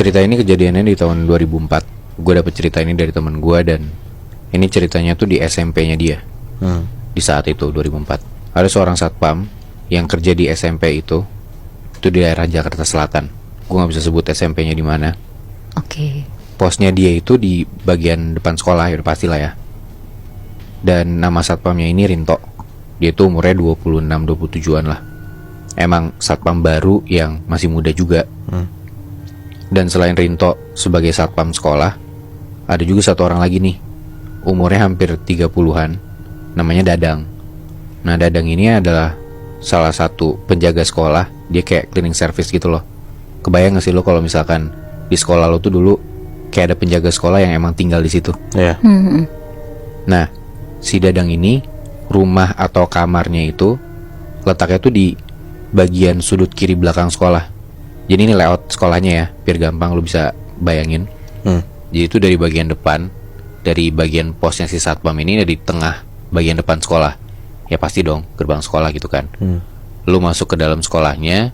Cerita ini kejadiannya di tahun 2004. Gue dapet cerita ini dari temen gue dan ini ceritanya tuh di SMP-nya dia. Di saat itu 2004 ada seorang satpam yang kerja di SMP itu di daerah Jakarta Selatan. Gue nggak bisa sebut SMP-nya di mana. Oke. Posnya dia itu di bagian depan sekolah, ya udah pastilah ya. Dan nama satpamnya ini Rinto. Dia tuh umurnya 26-27an lah. Emang satpam baru yang masih muda juga. Dan selain Rinto sebagai satpam sekolah, ada juga satu orang lagi nih, umurnya hampir 30-an, namanya Dadang. Nah, Dadang ini adalah salah satu penjaga sekolah. Dia kayak cleaning service gitu loh. Kebayang gak sih lo kalau misalkan di sekolah lo tuh dulu kayak ada penjaga sekolah yang emang tinggal di situ? Iya. Nah, si Dadang ini rumah atau kamarnya itu letaknya tuh di bagian sudut kiri belakang sekolah. Jadi ini layout sekolahnya ya, biar gampang lo bisa bayangin. Jadi itu dari bagian depan, dari bagian posnya si satpam ini dari tengah bagian depan sekolah. Ya pasti dong, gerbang sekolah gitu kan. Lo masuk ke dalam sekolahnya,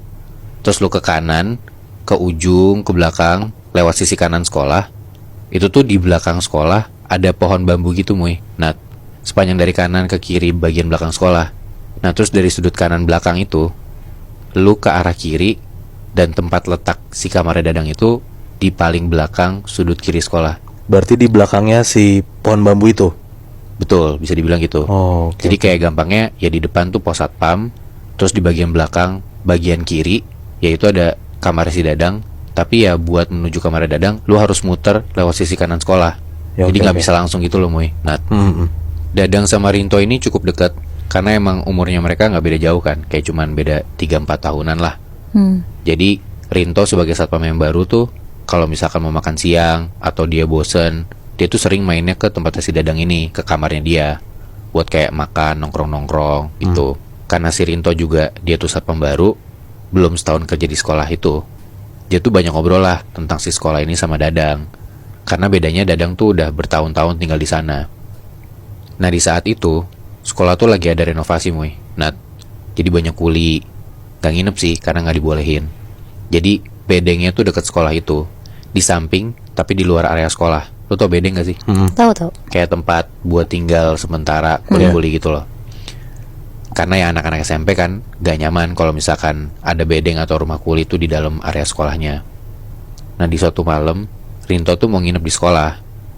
terus lo ke kanan, ke ujung, ke belakang, lewat sisi kanan sekolah. Itu tuh di belakang sekolah ada pohon bambu gitu, Muy. Nah, sepanjang dari kanan ke kiri bagian belakang sekolah. Nah, terus dari sudut kanan belakang itu lo ke arah kiri, dan tempat letak si kamar Dadang itu di paling belakang sudut kiri sekolah. Berarti di belakangnya si pohon bambu itu. Betul, bisa dibilang gitu. Oke. Jadi kayak gampangnya ya di depan tuh pos satpam, terus di bagian belakang bagian kiri yaitu ada kamar si Dadang. Tapi ya buat menuju kamar Dadang lu harus muter lewat sisi kanan sekolah. Ya, jadi oke, nggak oke. bisa langsung gitu loh, Muy. Nah, Dadang sama Rinto ini cukup dekat karena emang umurnya mereka nggak beda jauh kan, kayak cuman beda 3-4 tahunan lah. Jadi Rinto sebagai satpam yang baru tuh kalau misalkan mau makan siang atau dia bosen, dia tuh sering mainnya ke tempatnya si Dadang ini, ke kamarnya dia, buat kayak makan, nongkrong-nongkrong gitu. Karena si Rinto juga dia tuh satpam baru, belum setahun kerja di sekolah itu. Dia tuh banyak ngobrol lah tentang si sekolah ini sama Dadang. Karena bedanya Dadang tuh udah bertahun-tahun tinggal di sana. Nah, di saat itu sekolah tuh lagi ada renovasi, Muy. Nah, jadi banyak kuli. Gak nginep sih karena gak dibolehin. Jadi bedengnya tuh deket sekolah itu, di samping tapi di luar area sekolah. Lo tau bedeng gak sih? Tahu. Kayak tempat buat tinggal sementara kuli-kuli gitu loh. Karena ya anak-anak SMP kan gak nyaman kalau misalkan ada bedeng atau rumah kuli itu di dalam area sekolahnya. Nah, di suatu malam Rinto tuh mau nginep di sekolah.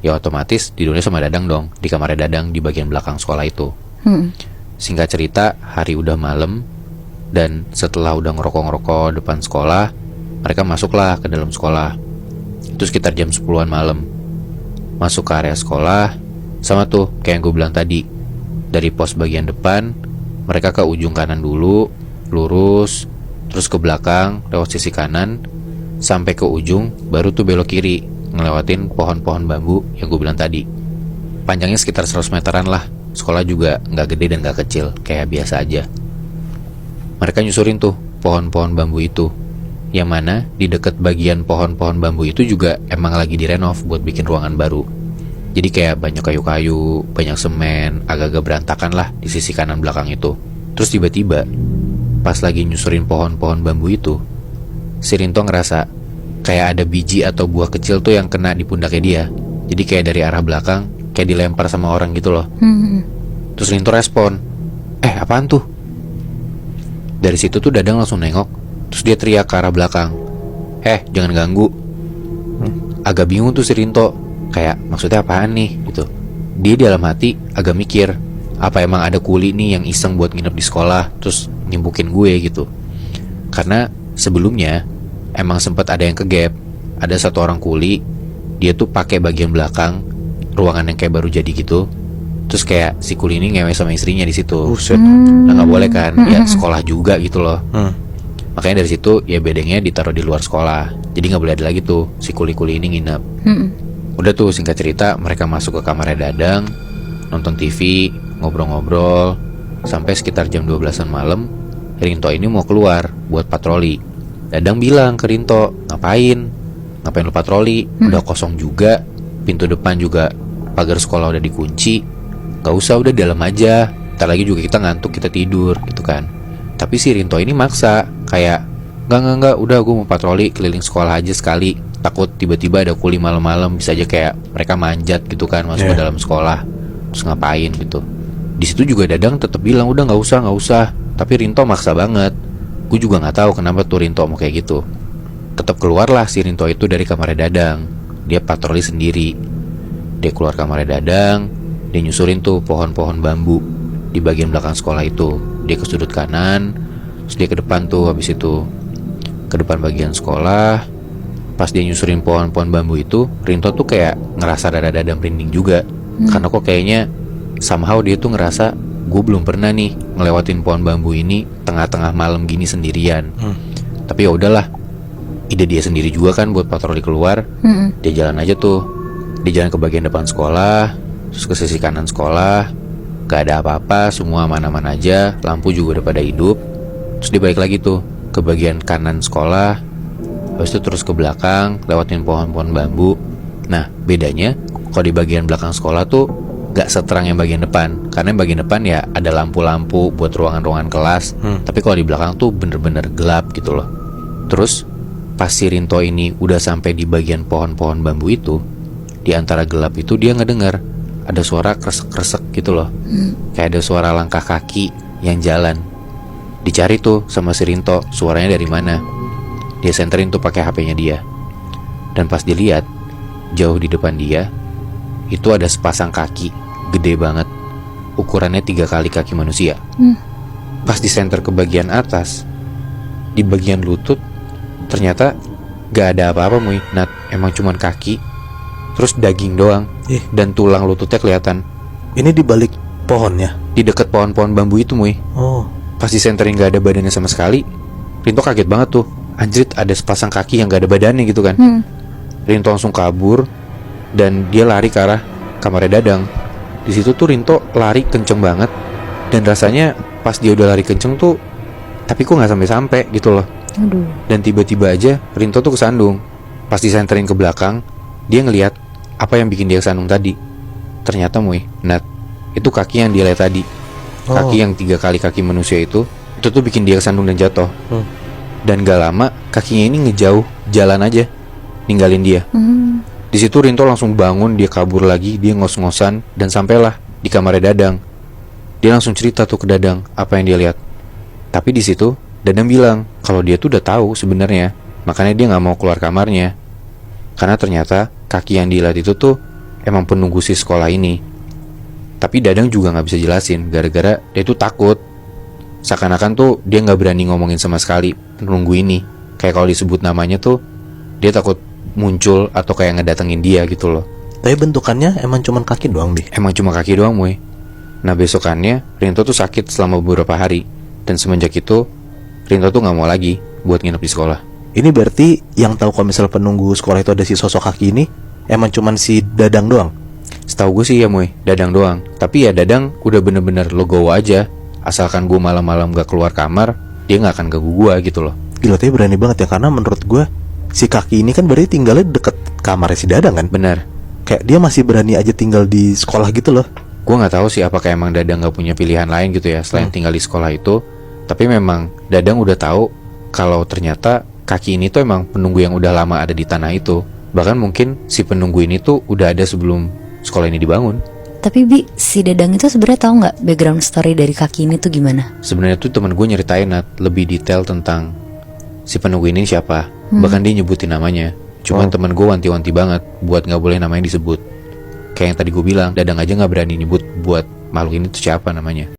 Ya otomatis tidurnya sama Dadang dong, di kamarnya Dadang di bagian belakang sekolah itu. Singkat cerita, hari udah malam, dan setelah udah ngerokok-ngerokok depan sekolah, mereka masuklah ke dalam sekolah. Itu sekitar jam 10-an malam. Masuk ke area sekolah, sama tuh kayak yang gue bilang tadi. Dari pos bagian depan, mereka ke ujung kanan dulu, lurus, terus ke belakang, lewat sisi kanan, sampai ke ujung, baru tuh belok kiri, ngelewatin pohon-pohon bambu yang gue bilang tadi. Panjangnya sekitar 100 meteran lah. Sekolah juga gak gede dan gak kecil, kayak biasa aja. Mereka nyusurin tuh pohon-pohon bambu itu, yang mana di dekat bagian pohon-pohon bambu itu juga emang lagi direnov buat bikin ruangan baru. Jadi kayak banyak kayu-kayu, banyak semen, agak-agak berantakan lah di sisi kanan belakang itu. Terus tiba-tiba pas lagi nyusurin pohon-pohon bambu itu, si Rinto ngerasa kayak ada biji atau buah kecil tuh yang kena di pundaknya dia. Jadi kayak dari arah belakang kayak dilempar sama orang gitu loh. Terus Rinto respon, apaan tuh? Dari situ tuh Dadang langsung nengok, terus dia teriak ke arah belakang, jangan ganggu. Agak bingung tuh si Rinto, kayak maksudnya apaan nih gitu. Dia di dalam hati agak mikir, apa emang ada kuli nih yang iseng buat nginep di sekolah terus nyimbukin gue gitu. Karena sebelumnya emang sempat ada yang kegap. Ada satu orang kuli, dia tuh pakai bagian belakang ruangan yang kayak baru jadi gitu. Terus kayak si kuli ini ngewe sama istrinya di situ. Nah, nggak boleh kan? Ya sekolah juga gitu loh. Makanya dari situ ya bedengnya ditaruh di luar sekolah. Jadi nggak boleh ada lagi tuh si kuli-kuli ini nginep. Udah tuh singkat cerita mereka masuk ke kamarnya Dadang, nonton TV, ngobrol-ngobrol, sampai sekitar jam 12-an malam. Rinto ini mau keluar buat patroli. Dadang bilang ke Rinto, ngapain lu patroli? Udah kosong juga, pintu depan juga pagar sekolah udah dikunci. Gak usah, udah di dalam aja, ntar lagi juga kita ngantuk, kita tidur gitu kan. Tapi si Rinto ini maksa, kayak enggak, udah gue mau patroli keliling sekolah aja sekali. takut tiba-tiba ada kuli malam-malam, bisa aja kayak mereka manjat gitu kan masuk ke dalam sekolah, terus ngapain gitu. Di situ juga Dadang tetap bilang udah nggak usah, tapi Rinto maksa banget. Gue juga nggak tahu kenapa tuh Rinto mau kayak gitu. Tetap keluarlah si Rinto itu dari kamarnya Dadang. Dia patroli sendiri. Dia keluar kamarnya Dadang, dia nyusurin tuh pohon-pohon bambu di bagian belakang sekolah itu. Dia ke sudut kanan, terus dia ke depan tuh, habis itu ke depan bagian sekolah. Pas dia nyusurin pohon-pohon bambu itu, Rinto tuh kayak ngerasa dada-dada merinding juga. Karena kok kayaknya somehow dia tuh ngerasa, gue belum pernah nih ngelewatin pohon bambu ini tengah-tengah malam gini sendirian. Tapi ya udahlah, ide dia sendiri juga kan buat patroli keluar. Dia jalan aja tuh. Dia jalan ke bagian depan sekolah, terus ke sisi kanan sekolah. Gak ada apa-apa, semua aman-aman aja. Lampu juga udah pada hidup. Terus dia balik lagi tuh ke bagian kanan sekolah. Habis itu terus ke belakang, lewatin pohon-pohon bambu. Nah, bedanya kalau di bagian belakang sekolah tuh gak seterang yang bagian depan. Karena yang bagian depan ya ada lampu-lampu buat ruangan-ruangan kelas. Tapi kalau di belakang tuh bener-bener gelap gitu loh. Terus pas si Rinto ini udah sampai di bagian pohon-pohon bambu itu, di antara gelap itu dia ngedengar ada suara kresek-kresek gitu loh. Kayak ada suara langkah kaki yang jalan. Dicari tuh sama si Rinto suaranya dari mana. Dia senterin tuh pakai HP-nya dia. Dan pas dilihat, jauh di depan dia itu ada sepasang kaki gede banget, ukurannya 3 kali kaki manusia. Pas disenter ke bagian atas, di bagian lutut ternyata gak ada apa-apa Muy. Nat, emang cuman kaki, terus daging doang. Dan tulang lututnya kelihatan. Ini di balik pohonnya, Di deket pohon-pohon bambu itu Muy. oh Pas disenterin gak ada badannya sama sekali, Rinto kaget banget tuh. Anjrit, ada sepasang kaki yang gak ada badannya gitu kan. Rinto langsung kabur dan dia lari ke arah kamarnya Dadang. Di situ tuh Rinto lari kenceng banget, dan rasanya pas dia udah lari kenceng tuh, tapi kok nggak sampai-sampai gitu loh. Aduh. Dan tiba-tiba aja Rinto tuh kesandung. Pas disenterin ke belakang, dia ngelihat apa yang bikin dia kesandung tadi. Ternyata Muy, Nat, itu kaki yang dia lihat tadi. Kaki yang 3 kali kaki manusia itu tuh bikin dia kesandung dan jatuh. Dan gak lama kakinya ini ngejauh, jalan aja, ninggalin dia. Di situ Rinto langsung bangun, dia kabur lagi, dia ngos-ngosan dan sampailah di kamarnya Dadang. Dia langsung cerita tuh ke Dadang apa yang dia lihat. Tapi di situ Dadang bilang kalau dia tuh udah tahu sebenarnya, makanya dia nggak mau keluar kamarnya. Karena ternyata kaki yang dilihat itu tuh emang penunggu si sekolah ini. Tapi Dadang juga nggak bisa jelasin gara-gara dia tuh takut. Seakan-akan tuh dia nggak berani ngomongin sama sekali penunggu ini. Kayak kalau disebut namanya tuh dia takut muncul atau kayak ngedatengin dia gitu loh. tapi bentukannya emang cuman kaki doang deh. Emang cuma kaki doang Muy. Nah besokannya Rinto tuh sakit selama beberapa hari. Dan semenjak itu Rinto tuh gak mau lagi buat nginep di sekolah. Ini berarti yang tahu kalau misal penunggu sekolah itu ada si sosok kaki ini emang cuman si Dadang doang. Setahu gue sih ya Muy, Dadang doang. Tapi ya Dadang udah bener-bener legowo aja. Asalkan gue malam-malam gak keluar kamar, dia gak akan ganggu gue gitu loh. Gila, tapi berani banget ya. Karena menurut gue si kaki ini kan berarti tinggalnya deket kamarnya si Dadang kan. Bener. Kayak dia masih berani aja tinggal di sekolah gitu loh. Gue gak tahu sih apakah emang Dadang gak punya pilihan lain gitu ya selain tinggal di sekolah itu. Tapi memang Dadang udah tahu kalau ternyata kaki ini tuh emang penunggu yang udah lama ada di tanah itu. Bahkan mungkin si penunggu ini tuh udah ada sebelum sekolah ini dibangun. Tapi Bi, si Dadang itu sebenarnya tahu nggak background story dari kaki ini tuh gimana? Sebenarnya tuh teman gue nyeritain Nat, lebih detail tentang si penunggu ini siapa. Bahkan dia nyebutin namanya. Cuman teman gue wanti-wanti banget buat nggak boleh namanya disebut. Kayak yang tadi gue bilang, Dadang aja nggak berani nyebut buat makhluk ini tuh siapa namanya.